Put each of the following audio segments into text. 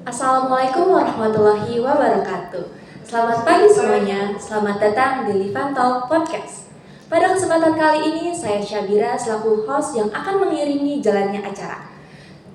Assalamualaikum warahmatullahi wabarakatuh. Selamat pagi semuanya, selamat datang di Livan Talk Podcast. Pada kesempatan kali ini, saya Syabira selaku host yang akan mengiringi jalannya acara.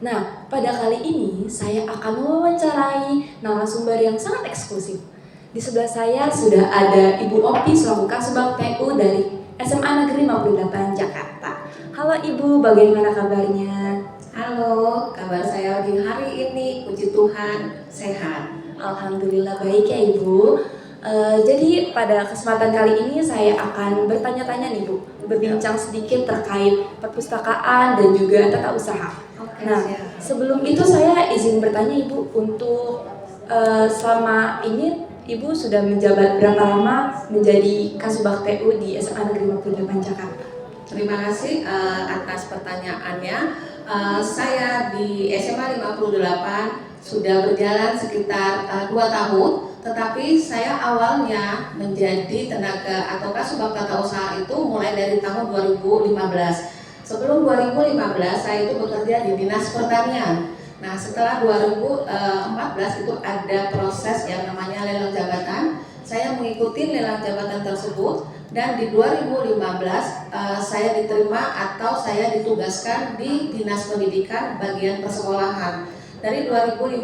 Nah, pada kali ini saya akan mewawancarai narasumber yang sangat eksklusif. Di sebelah saya sudah ada Ibu Opi selaku Kasubag TU dari SMA Negeri 58 Jakarta. Halo Ibu, bagaimana kabarnya? Halo, kabar saya di hari ini, puji Tuhan, sehat. Alhamdulillah baik ya Ibu. Jadi pada kesempatan kali ini saya akan bertanya-tanya nih Bu, berbincang sedikit terkait perpustakaan dan juga tata usaha. Oke, Nah, siap. sebelum itu saya izin bertanya Ibu untuk selama ini Ibu sudah menjabat berapa lama menjadi Kasubag TU di SMA Negeri 58 Jakarta? Terima kasih atas pertanyaannya. Saya di SMA 58 sudah berjalan sekitar 2 tahun, tetapi saya awalnya menjadi tenaga atau Kasubag Tata Usaha itu mulai dari tahun 2015. Sebelum 2015 saya itu bekerja di Dinas Pertanian. Nah, setelah 2014 itu ada proses yang namanya lelang jabatan. Saya mengikuti lelang jabatan tersebut dan di 2015 saya diterima atau saya ditugaskan di Dinas Pendidikan bagian persekolahan. Dari 2015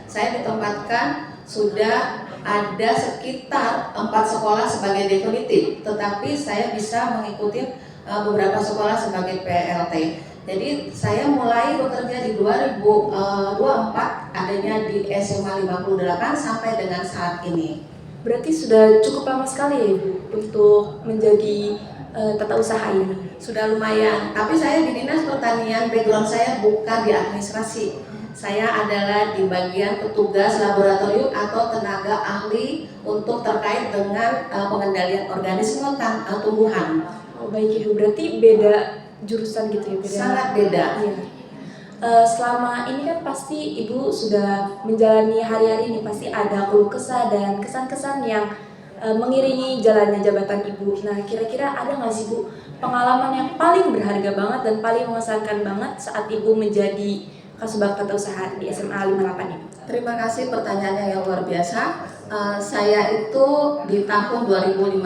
saya ditempatkan sudah ada sekitar 4 sekolah sebagai definitif, tetapi saya bisa mengikuti beberapa sekolah sebagai PLT. Jadi saya mulai bekerja di 2024 adanya di SMA 58 sampai dengan saat ini. Berarti sudah cukup lama sekali ya Ibu untuk menjadi tata usaha ini. Sudah lumayan, tapi saya di Dinas Pertanian, background saya bukan di administrasi. Saya adalah di bagian petugas laboratorium atau tenaga ahli untuk terkait dengan pengendalian organisme tumbuhan. Oh baik Ibu, berarti beda jurusan gitu ya? Sangat beda. Iya. Selama ini kan pasti Ibu sudah menjalani hari-hari ini, pasti ada keluh kesah dan kesan-kesan yang mengiringi jalannya jabatan Ibu. Nah, kira-kira ada nggak sih Bu pengalaman yang paling berharga banget dan paling mengesankan banget saat Ibu menjadi Kasubag Tata Usaha di SMA 58 ini? Terima kasih pertanyaannya yang luar biasa. Saya itu di tahun 2015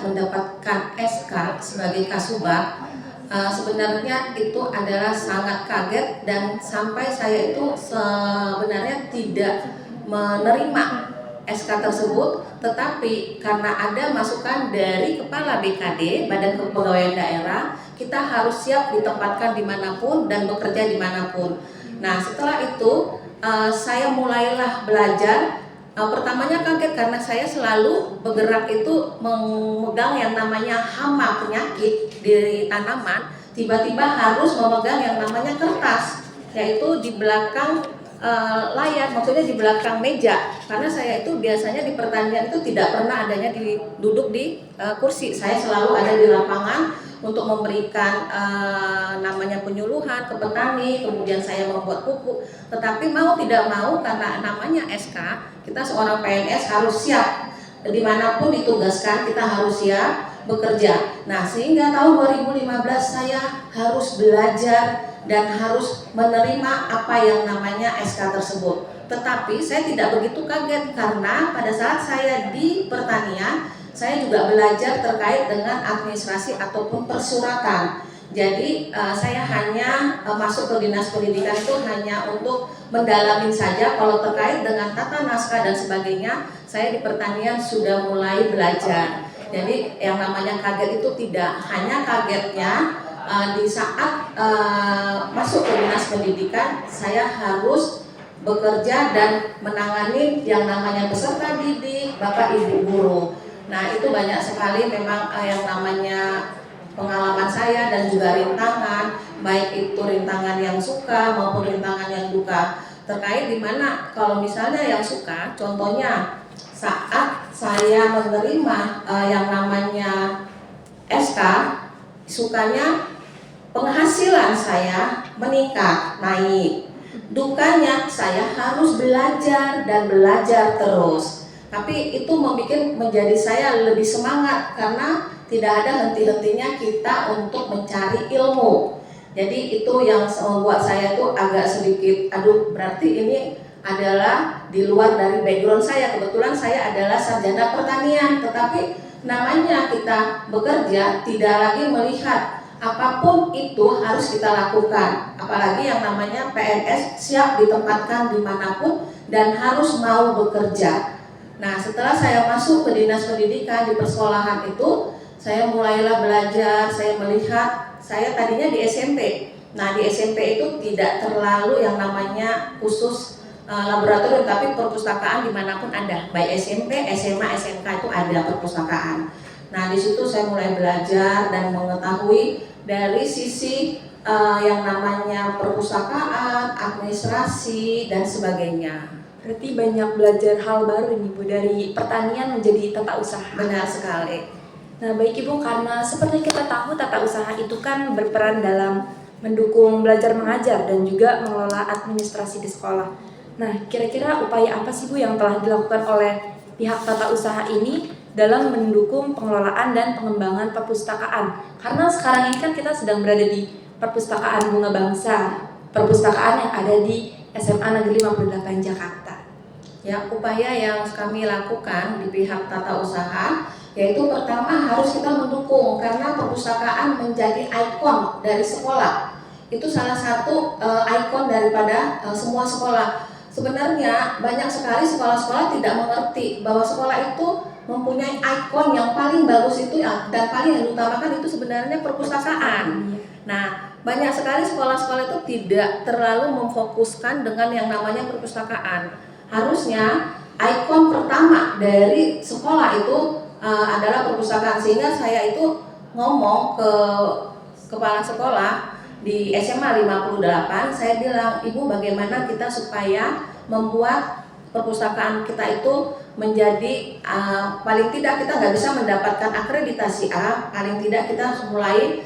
mendapatkan SK sebagai Kasubag. Sebenarnya itu adalah sangat kaget dan sampai saya itu sebenarnya tidak menerima SK tersebut, tetapi karena ada masukan dari Kepala BKD, Badan Kepegawaian Daerah, kita harus siap ditempatkan dimanapun dan bekerja dimanapun. Nah, setelah itu saya mulailah belajar. Pertamanya kaget karena saya selalu bergerak itu memegang yang namanya hama penyakit di tanaman, tiba-tiba harus memegang yang namanya kertas, yaitu di belakang layar, maksudnya di belakang meja. Karena saya itu biasanya di pertanian itu tidak pernah adanya duduk di kursi. Saya selalu ada di lapangan untuk memberikan namanya penyuluhan ke petani, kemudian saya membuat pupuk. Tetapi mau tidak mau karena namanya SK, kita seorang PNS harus siap dimanapun ditugaskan, kita harus siap bekerja. Nah, sehingga tahun 2015 saya harus belajar dan harus menerima apa yang namanya SK tersebut. Tetapi saya tidak begitu kaget karena pada saat saya di pertanian, saya juga belajar terkait dengan administrasi ataupun persuratan. Jadi saya hanya masuk ke Dinas Pendidikan itu hanya untuk mendalamin saja. Kalau terkait dengan tata naskah dan sebagainya, saya di pertanian sudah mulai belajar. Jadi yang namanya kaget itu tidak hanya kagetnya di saat masuk ke Dinas Pendidikan, saya harus bekerja dan menangani yang namanya peserta didik, Bapak Ibu guru. Nah, itu banyak sekali memang yang namanya pengalaman saya dan juga rintangan, baik itu rintangan yang suka maupun rintangan yang duka. Terkait di mana kalau misalnya yang suka, contohnya saat saya menerima yang namanya SK, sukanya penghasilan saya meningkat, naik. Dukanya saya harus belajar dan belajar terus. Tapi itu menjadi saya lebih semangat karena tidak ada henti-hentinya kita untuk mencari ilmu. Jadi itu yang membuat saya tuh agak sedikit, aduh berarti ini adalah di luar dari background saya. Kebetulan saya adalah sarjana pertanian, tetapi namanya kita bekerja tidak lagi melihat apapun itu harus kita lakukan. Apalagi yang namanya PNS siap ditempatkan dimanapun dan harus mau bekerja. Nah, setelah saya masuk ke dinas pendidikan di persekolahan itu, saya mulailah belajar, saya melihat, saya tadinya di SMP. Nah, di SMP itu tidak terlalu yang namanya khusus laboratorium, tapi perpustakaan dimanapun ada, baik SMP, SMA, SMK itu ada perpustakaan. Nah, di situ saya mulai belajar dan mengetahui dari sisi yang namanya perpustakaan, administrasi dan sebagainya. Berarti banyak belajar hal baru nih Bu, dari pertanian menjadi tata usaha. Benar sekali. Nah baik Ibu, karena seperti kita tahu tata usaha itu kan berperan dalam mendukung belajar mengajar dan juga mengelola administrasi di sekolah. Nah kira-kira upaya apa sih Bu yang telah dilakukan oleh pihak tata usaha ini dalam mendukung pengelolaan dan pengembangan perpustakaan? Karena sekarang ini kan kita sedang berada di Perpustakaan Bunga Bangsa, perpustakaan yang ada di SMA Negeri 58 Jakarta. Ya, upaya yang kami lakukan di pihak tata usaha yaitu pertama harus kita mendukung, karena perpustakaan menjadi ikon dari sekolah. Itu salah satu ikon daripada semua sekolah. Sebenarnya banyak sekali sekolah-sekolah tidak mengerti bahwa sekolah itu mempunyai ikon yang paling bagus itu dan paling yang diutamakan itu sebenarnya perpustakaan. Nah, banyak sekali sekolah-sekolah itu tidak terlalu memfokuskan dengan yang namanya perpustakaan. Harusnya ikon pertama dari sekolah itu adalah perpustakaan, sehingga saya itu ngomong ke kepala sekolah di SMA 58, saya bilang, Ibu bagaimana kita supaya membuat perpustakaan kita itu menjadi paling tidak kita nggak bisa mendapatkan akreditasi A, paling tidak kita mulai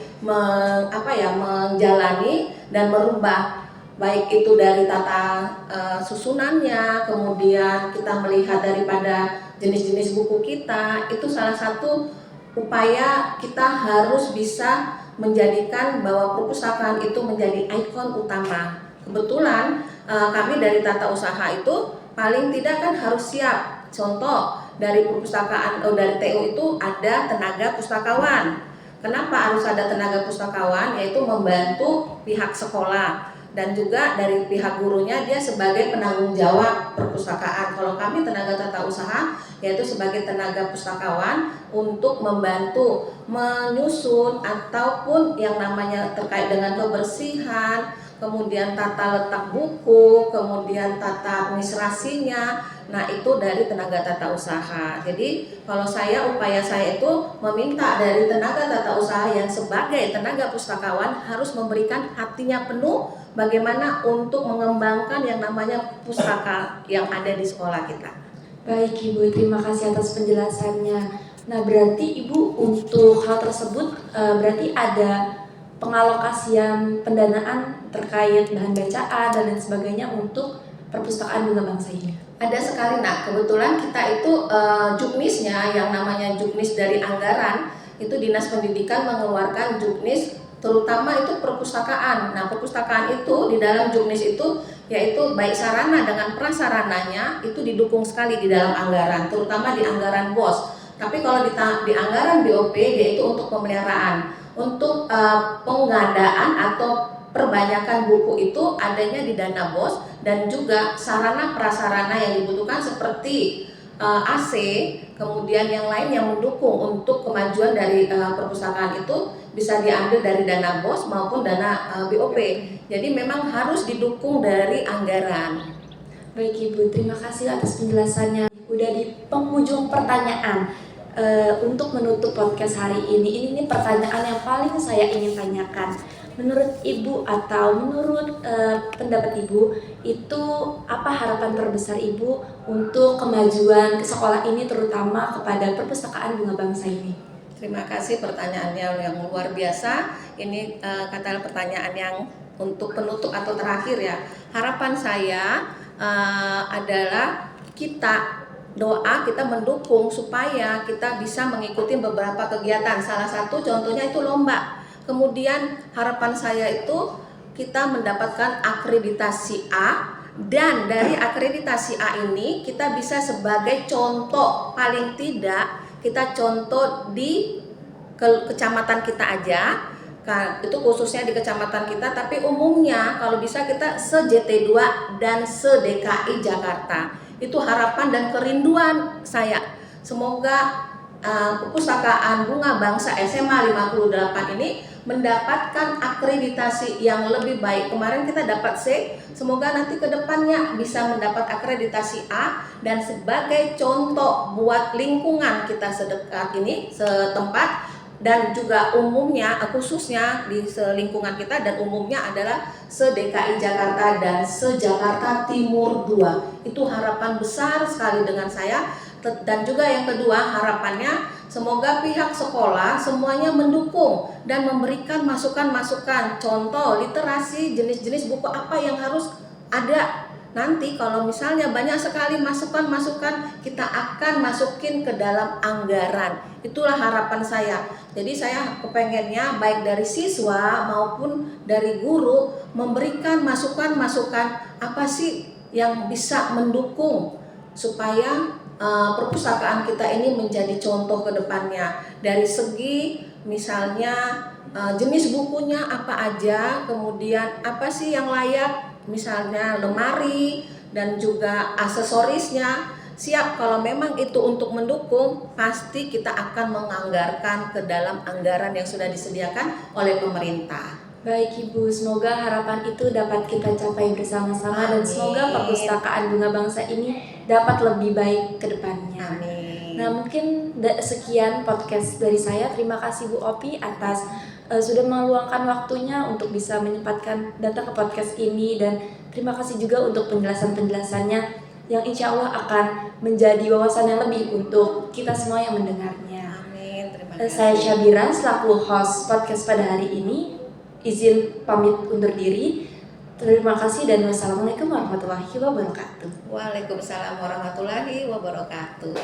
menjalani dan merubah, baik itu dari tata susunannya, kemudian kita melihat daripada jenis-jenis buku kita. Itu salah satu upaya kita harus bisa menjadikan bahwa perpustakaan itu menjadi ikon utama. Kebetulan kami dari tata usaha itu paling tidak kan harus siap. Contoh dari perpustakaan dari TU itu ada tenaga pustakawan. Kenapa harus ada tenaga pustakawan? Yaitu membantu pihak sekolah dan juga dari pihak gurunya, dia sebagai penanggung jawab perpustakaan. Kalau kami tenaga tata usaha yaitu sebagai tenaga pustakawan untuk membantu menyusun ataupun yang namanya terkait dengan kebersihan, kemudian tata letak buku, kemudian tata administrasinya. Nah, itu dari tenaga tata usaha. Jadi kalau upaya saya itu meminta dari tenaga tata usaha yang sebagai tenaga pustakawan harus memberikan hatinya penuh bagaimana untuk mengembangkan yang namanya pustaka yang ada di sekolah kita. Baik Ibu, terima kasih atas penjelasannya. Nah berarti Ibu untuk hal tersebut berarti ada pengalokasian pendanaan terkait bahan bacaan dan lain sebagainya untuk perpustakaan Bunga Bangsa ini? Ada sekali nak, kebetulan kita itu juknisnya yang namanya juknis dari anggaran, itu Dinas Pendidikan mengeluarkan juknis terutama itu perpustakaan. Nah, perpustakaan itu di dalam juknis itu yaitu baik sarana dengan prasarananya itu didukung sekali di dalam anggaran, terutama di anggaran BOS. Tapi kalau di anggaran BOP yaitu untuk pemeliharaan, untuk pengadaan atau perbanyakan buku itu adanya di dana BOS, dan juga sarana prasarana yang dibutuhkan seperti AC, kemudian yang lain yang mendukung untuk kemajuan dari perpustakaan itu bisa diambil dari dana BOS maupun dana BOP. Jadi memang harus didukung dari anggaran. Baik Ibu, terima kasih atas penjelasannya. Udah di penghujung pertanyaan. Untuk menutup podcast hari ini pertanyaan yang paling saya ingin tanyakan. Menurut Ibu atau menurut pendapat Ibu, itu apa harapan terbesar Ibu untuk kemajuan sekolah ini, terutama kepada perpustakaan Bunga Bangsa ini? Terima kasih, pertanyaannya yang luar biasa. Ini katakanlah pertanyaan yang untuk penutup atau terakhir ya. Harapan saya adalah kita mendukung supaya kita bisa mengikuti beberapa kegiatan. Salah satu contohnya itu lomba. Kemudian harapan saya itu kita mendapatkan akreditasi A Dan dari akreditasi A ini kita bisa sebagai contoh, paling tidak kita contoh di kecamatan kita aja, itu khususnya di kecamatan kita, tapi umumnya kalau bisa kita se-JT2 dan se-DKI Jakarta. Itu harapan dan kerinduan saya. Semoga Perpustakaan Bunga Bangsa SMA 58 ini mendapatkan akreditasi yang lebih baik. Kemarin kita dapat C, semoga nanti kedepannya bisa mendapat akreditasi A, dan sebagai contoh buat lingkungan kita sedekat ini, setempat, dan juga umumnya, khususnya di lingkungan kita dan umumnya adalah se-DKI Jakarta dan se-Jakarta Timur 2. Itu harapan besar sekali dengan saya. Dan juga yang kedua, harapannya semoga pihak sekolah semuanya mendukung dan memberikan masukan-masukan, contoh literasi, jenis-jenis buku apa yang harus ada. Nanti kalau misalnya banyak sekali masukan-masukan, kita akan masukin ke dalam anggaran. Itulah harapan saya. Jadi saya kepengennya baik dari siswa maupun dari guru memberikan masukan-masukan apa sih yang bisa mendukung supaya perpustakaan kita ini menjadi contoh ke depannya. Dari segi misalnya jenis bukunya apa aja, kemudian apa sih yang layak, misalnya lemari dan juga aksesorisnya. Siap, kalau memang itu untuk mendukung, pasti kita akan menganggarkan ke dalam anggaran yang sudah disediakan oleh pemerintah. Baik Ibu, semoga harapan itu dapat kita capai bersama-sama. Amin. Dan semoga Perpustakaan Bunga Bangsa ini dapat lebih baik ke depannya. Amin. Nah, mungkin sekian podcast dari saya. Terima kasih Bu Opi atas sudah meluangkan waktunya untuk bisa menyempatkan datang ke podcast ini, dan terima kasih juga untuk penjelasan-penjelasannya yang insya Allah akan menjadi wawasan yang lebih untuk kita semua yang mendengarnya. Amin. Terima kasih. Saya Syabira selaku host podcast pada hari ini. Izin pamit undur diri. Terima kasih dan wassalamualaikum warahmatullahi wabarakatuh. Waalaikumsalam warahmatullahi wabarakatuh.